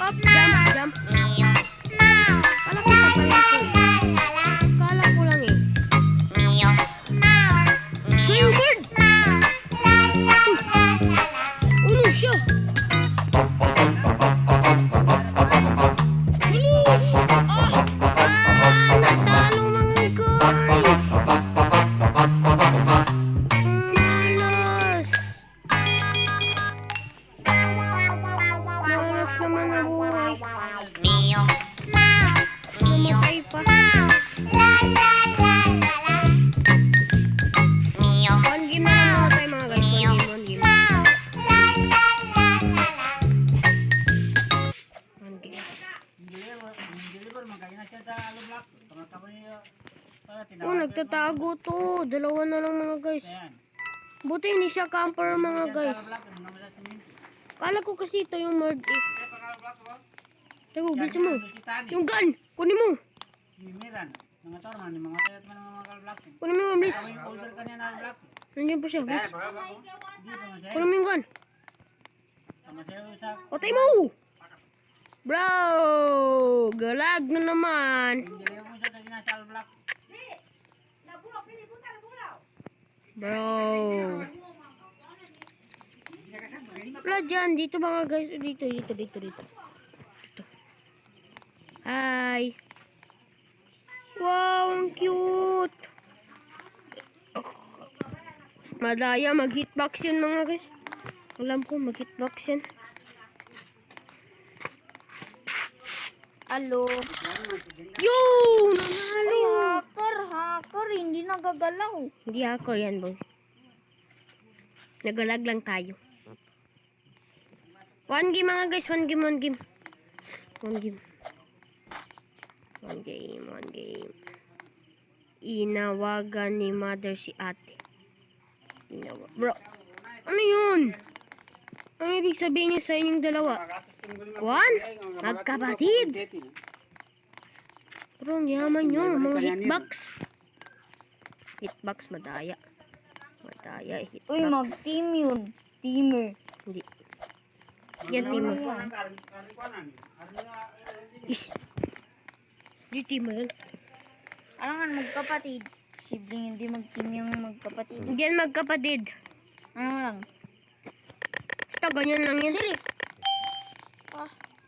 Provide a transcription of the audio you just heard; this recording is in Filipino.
Hop, jump, jump. Kala ko papayan ko eh. Kala ko lang eh. Swing bird! Uno siya! Natalo mga guys! Malas naman na buhay. Namatay pa. One game na lang namatay mga guys. One game. Oh, nagtatago to. Dalawa na lang mga guys. Buti hindi siya camper mga guys. Kala ko kasi ito yung murd eh. Tago, bisa mo. Yung gun! Kunin mo! Kunin mo, please. Nandiyan pa siya, please. Kunin mo yung gun. Patay mo! Bro! Galag na naman. Bro! Wala dyan. Dito mga guys. Dito. Hi! Wow! Ang cute! Madaya. Mag-hitbox yun mga guys. Alam ko mag-hitbox yan. Hello. Yun! Nanalo! Hacker, hindi nagagalaw. Hindi hacker yan, boy. Nagalag lang tayo. One game mga guys. One game. Inawagan ni mother si ate. Bro, ano yun? Ano ibig sabihin niyo sa inyong dalawa? One? Magkapatid? Bro, ang yaman nyo. Mga hitbox. Hitbox, madaya. Hitbox. Uy, mag-team yun. Teamer. Hindi. Yan, teamer. Hindi teamer yun. Ano nga, magkapatid. Sibling, hindi mag-team yung magkapatid. Hindi yan magkapatid. Ano lang? Basta ganyan lang yan. Sirip.